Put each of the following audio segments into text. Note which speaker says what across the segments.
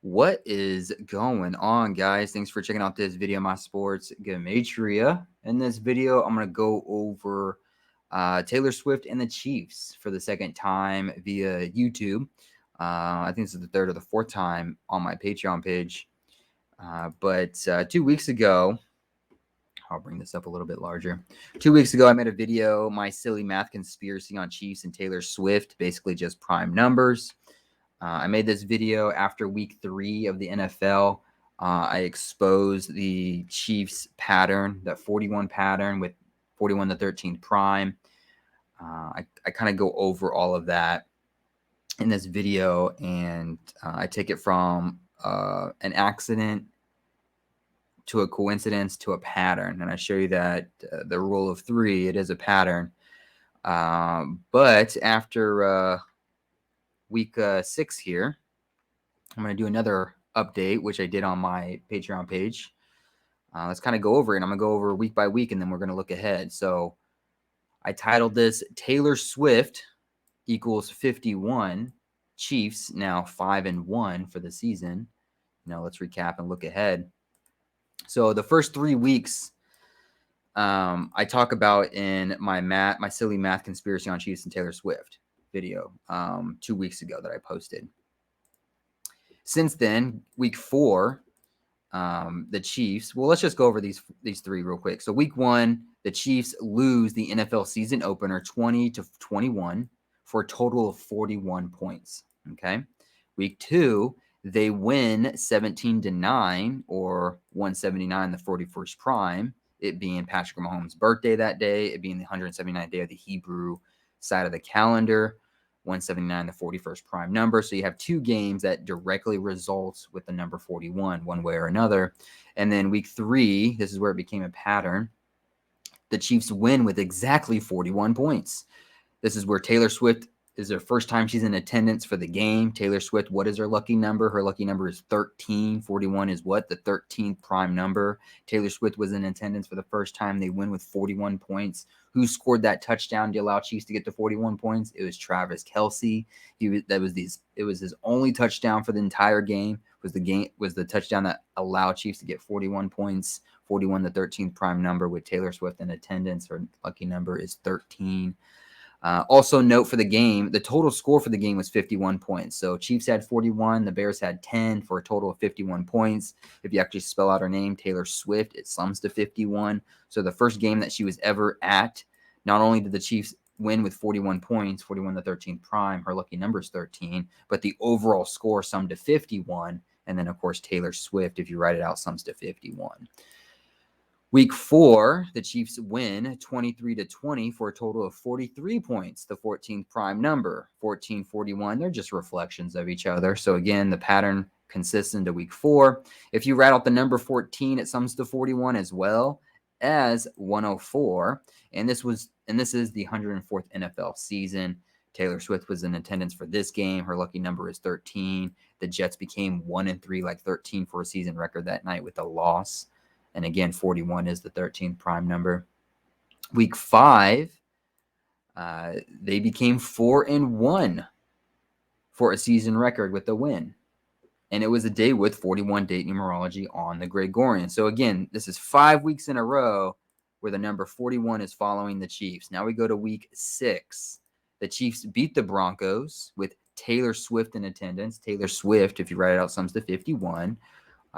Speaker 1: What is going on, guys? Thanks for checking out this video, my sports Gematria. In this video, I'm going to go over Taylor Swift and the Chiefs for the second time via YouTube. I think this is the third or the fourth time on my Patreon page. But 2 weeks ago, I'll bring this up a little bit larger. 2 weeks ago, I made a video, my silly math conspiracy on Chiefs and Taylor Swift, basically just prime numbers. I made this video after week 3 of the NFL. I exposed the Chiefs pattern, that 41 pattern with 41 to 13 prime. I kind of go over all of that in this video, and I take it from an accident to a coincidence to a pattern. And I show you that the rule of 3, it is a pattern. But after week 6 here, I'm going to do another update, which I did on my Patreon page. Let's kind of go over it. I'm going to go over week by week, and then we're going to look ahead. So I titled this Taylor Swift equals 51. Chiefs now 5-1 for the season. Now let's recap and look ahead. So the first 3 weeks, I talk about in my silly math conspiracy on Chiefs and Taylor Swift video 2 weeks ago that I posted. Since then, week 4, the Chiefs. Well, let's just go over these 3 real quick. So week 1, the Chiefs lose the NFL season opener 20-21 for a total of 41 points. Okay. Week 2, they win 17-9 or 179, the 41st prime. It being Patrick Mahomes' birthday that day, it being the 179th day of the Hebrew side of the calendar. 179, the 41st prime number. So you have 2 games that directly results with the number 41, one way or another. And then week 3, this is where it became a pattern. The Chiefs win with exactly 41 points. This is where Taylor Swift is her first time she's in attendance for the game. Taylor Swift, what is her lucky number? Her lucky number is 13. 41 is what? The 13th prime number. Taylor Swift was in attendance for the first time. They win with 41 points. Who scored that touchdown to allow Chiefs to get to 41 points? It was Travis Kelce. It was his only touchdown for the entire game. Was the touchdown that allowed Chiefs to get 41 points. 41, the 13th prime number with Taylor Swift in attendance. Her lucky number is 13. Also note for the game, the total score for the game was 51 points. So Chiefs had 41, the Bears had 10 for a total of 51 points. If you actually spell out her name, Taylor Swift, it sums to 51. So the first game that she was ever at, not only did the Chiefs win with 41 points, 41 the 13th prime, her lucky number is 13, but the overall score summed to 51. And then, of course, Taylor Swift, if you write it out, sums to 51. Week 4, the Chiefs win 23-20 for a total of 43 points, the 14th prime number. 14, 41, they're just reflections of each other. So again, the pattern consists into week 4. If you write out the number 14, it sums to 41 as well as 104. And this is the 104th NFL season. Taylor Swift was in attendance for this game. Her lucky number is 13. The Jets became 1-3, like 13 for a season record that night with a loss. And again, 41 is the 13th prime number. Week 5, they became 4-1 for a season record with a win. And it was a day with 41 date numerology on the Gregorian. So again, this is 5 weeks in a row where the number 41 is following the Chiefs. Now we go to week 6. The Chiefs beat the Broncos with Taylor Swift in attendance. Taylor Swift, if you write it out, sums to 51.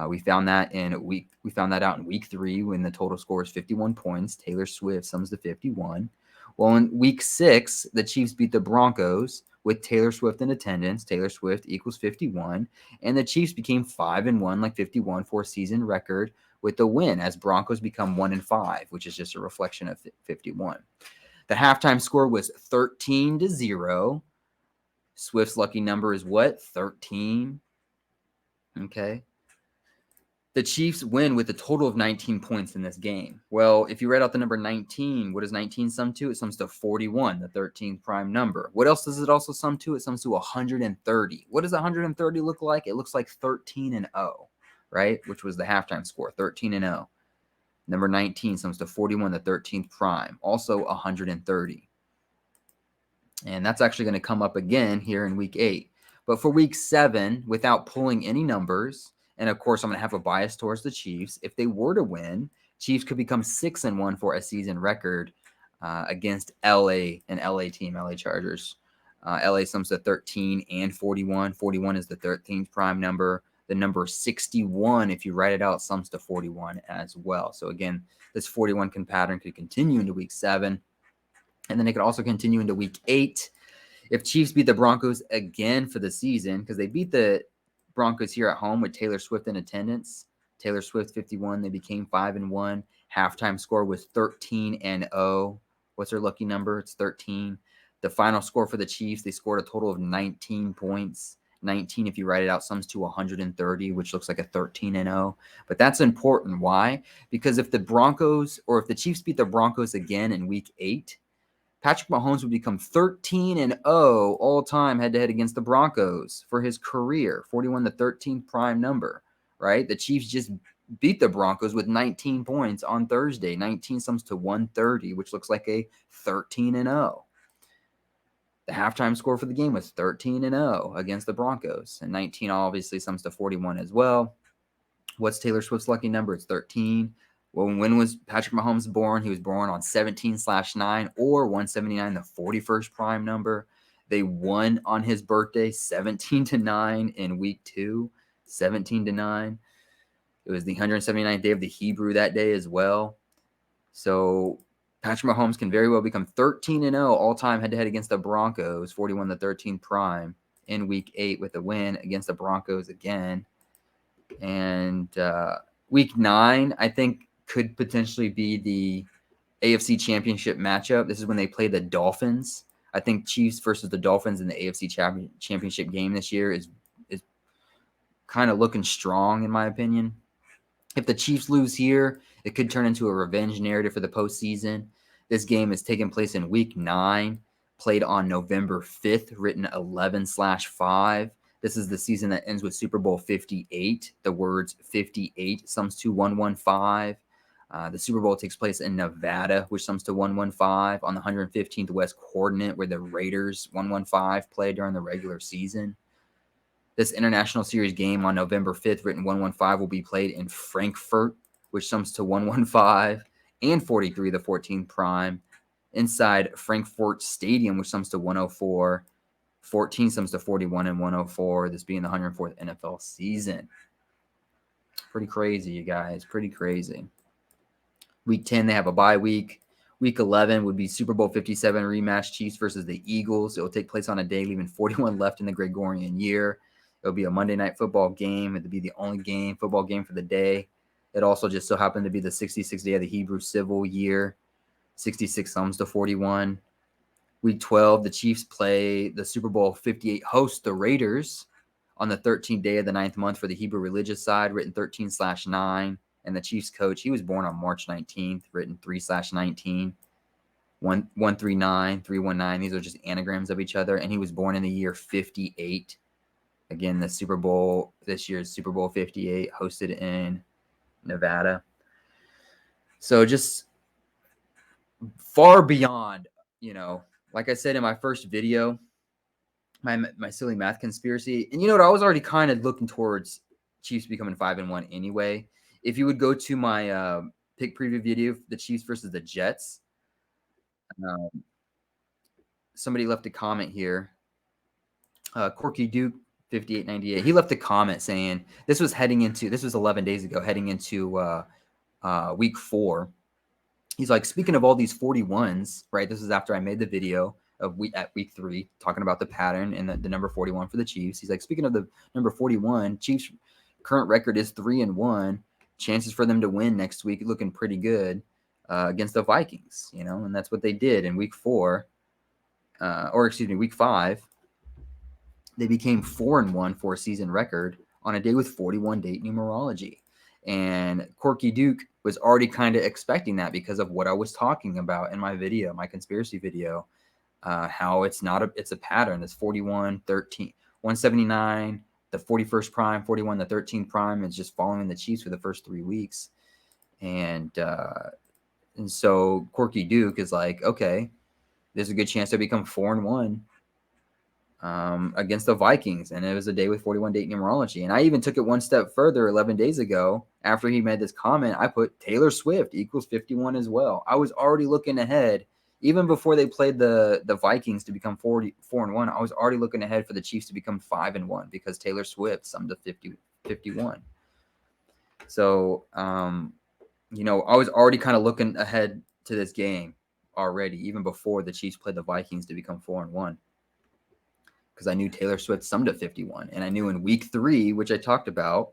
Speaker 1: We found that out in week 3 when the total score is 51 points. Taylor Swift sums to 51. Well, in week 6, the Chiefs beat the Broncos with Taylor Swift in attendance. Taylor Swift equals 51. And the Chiefs became 5-1, like 51 for a season record with the win as Broncos become 1-5, which is just a reflection of 51. The halftime score was 13-0. Swift's lucky number is what? 13. Okay. The Chiefs win with a total of 19 points in this game. Well, if you write out the number 19, what does 19 sum to? It sums to 41, the 13th prime number. What else does it also sum to? It sums to 130. What does 130 look like? It looks like 13-0, right? Which was the halftime score, 13-0. Number 19 sums to 41, the 13th prime, also 130. And that's actually going to come up again here in week 8. But for week 7, without pulling any numbers, and of course I'm going to have a bias towards the Chiefs, if they were to win, Chiefs could become 6-1 for a season record against LA, an LA team, LA Chargers. LA sums to 13 and 41. 41 is the 13th prime number. The number 61, if you write it out, sums to 41 as well. So again, this 41 pattern could continue into week 7. And then it could also continue into week 8. If Chiefs beat the Broncos again for the season, because they beat the Broncos here at home with Taylor Swift in attendance. Taylor Swift 51. They became 5-1. Halftime score was 13-0. What's their lucky number? It's 13. The final score for the Chiefs, they scored a total of 19 points. 19, if you write it out, sums to 130, which looks like a 13-0. But that's important. Why? Because if the Broncos, or if the Chiefs beat the Broncos again in week 8, Patrick Mahomes would become 13-0 all time head-to-head against the Broncos for his career. 41, the 13th prime number, right? The Chiefs just beat the Broncos with 19 points on Thursday. 19 sums to 130, which looks like a 13-0. The halftime score for the game was 13-0 against the Broncos. And 19 obviously sums to 41 as well. What's Taylor Swift's lucky number? It's 13. Well, when was Patrick Mahomes born? He was born on 17/9 or 179, the 41st prime number. They won on his birthday 17-9 in week 2, 17-9. It was the 179th day of the Hebrew that day as well. So Patrick Mahomes can very well become 13-0 all-time head-to-head against the Broncos, 41 the 13th prime in week 8 with a win against the Broncos again. And week 9, I think, could potentially be the AFC Championship matchup. This is when they play the Dolphins. I think Chiefs versus the Dolphins in the AFC Championship game this year is kind of looking strong, in my opinion. If the Chiefs lose here, it could turn into a revenge narrative for the postseason. This game is taking place in week 9, played on November 5th, written 11/5. This is the season that ends with Super Bowl 58. The words 58 sums to 115. The Super Bowl takes place in Nevada, which sums to 115 on the 115th West coordinate, where the Raiders 115 play during the regular season. This International Series game on November 5th, written 115, will be played in Frankfurt, which sums to 115 and 43, the 14th prime, inside Frankfurt Stadium, which sums to 104. 14 sums to 41 and 104, this being the 104th NFL season. Pretty crazy, you guys. Pretty crazy. Week 10, they have a bye week. Week 11 would be Super Bowl 57 rematch, Chiefs versus the Eagles. It will take place on a day leaving 41 left in the Gregorian year. It'll be a Monday night football game. It'll be the only football game for the day. It also just so happened to be the 66th day of the Hebrew civil year. 66 sums to 41. Week 12, the Chiefs play the Super Bowl 58 host, the Raiders, on the 13th day of the 9th month for the Hebrew religious side, written 13/9. And the Chiefs coach, he was born on March 19th, written 3/19. 139, 319. These are just anagrams of each other. And he was born in the year 58. Again, the Super Bowl, this year's Super Bowl 58, hosted in Nevada. So just far beyond, like I said in my first video, my silly math conspiracy. And you know what? I was already kind of looking towards Chiefs becoming 5-1 anyway. If you would go to my pick preview video, the Chiefs versus the Jets, somebody left a comment here. Corky Duke 5898. He left a comment saying this was 11 days ago, heading into week 4. He's like, speaking of all these 41s, right? This is after I made the video of at week 3, talking about the pattern and the number 41 for the Chiefs. He's like, speaking of the number 41, Chiefs' current record is 3-1. Chances for them to win next week looking pretty good against the Vikings, and that's what they did in week 4, week 5. They became 4-1 for a season record on a day with 41 date numerology. And Corky Duke was already kind of expecting that because of what I was talking about in my video, my conspiracy video, how it's a pattern. It's 41, 13, 179, the 41st prime, 41, the 13th prime is just following the Chiefs for the first 3 weeks. And so Corky Duke is like, okay, there's a good chance to become 4-1 against the Vikings, and it was a day with 41 date numerology. And I even took it one step further 11 days ago. After he made this comment, I put Taylor Swift equals 51 as well. I was already looking ahead. Even before they played the Vikings to become 4-1, I was already looking ahead for the Chiefs to become 5-1 because Taylor Swift summed to 51. So, you know, I was already kind of looking ahead to this game already, even before the Chiefs played the Vikings to become 4-1. Because I knew Taylor Swift summed to 51. And I knew in week 3, which I talked about,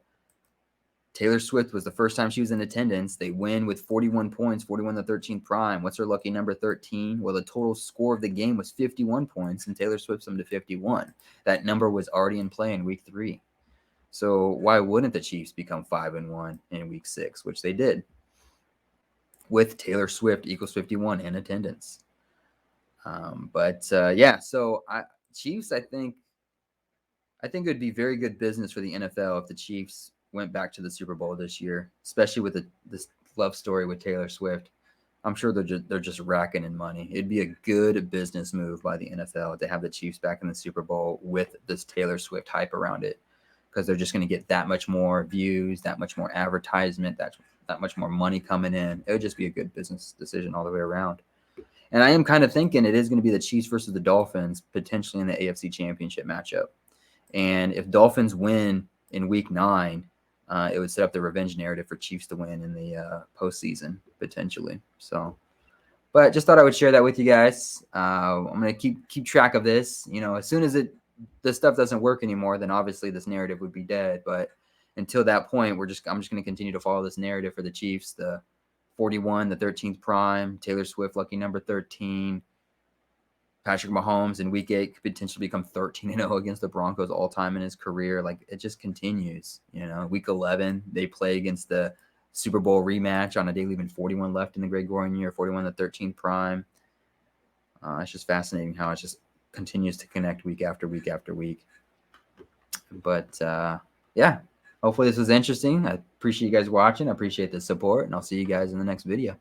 Speaker 1: Taylor Swift was the first time she was in attendance. They win with 41 points, 41 the 13th prime. What's her lucky number? 13. Well, the total score of the game was 51 points, and Taylor Swift summed to 51. That number was already in play in week 3. So why wouldn't the Chiefs become 5-1 in week 6, which they did, with Taylor Swift equals 51 in attendance? Yeah, so Chiefs, I think it would be very good business for the NFL if the Chiefs went back to the Super Bowl this year, especially with this love story with Taylor Swift. I'm sure they're just racking in money. It'd be a good business move by the NFL to have the Chiefs back in the Super Bowl with this Taylor Swift hype around it, because they're just going to get that much more views, that much more advertisement, that much more money coming in. It would just be a good business decision all the way around. And I am kind of thinking it is going to be the Chiefs versus the Dolphins, potentially in the AFC Championship matchup. And if Dolphins win in week 9, it would set up the revenge narrative for Chiefs to win in the postseason, potentially. So, but just thought I would share that with you guys. I'm going to keep track of this. You know, as soon as this stuff doesn't work anymore, then obviously this narrative would be dead. But until that point, I'm just going to continue to follow this narrative for the Chiefs. The 41, the 13th prime, Taylor Swift, lucky number 13. Patrick Mahomes in week 8 could potentially become 13-0 against the Broncos all time in his career. Like, it just continues. You know, week 11, they play against the Super Bowl rematch on a day leaving 41 left in the Gregorian year, 41 the 13th prime. It's just fascinating how it just continues to connect week after week after week. But yeah, hopefully this was interesting. I appreciate you guys watching. I appreciate the support, and I'll see you guys in the next video.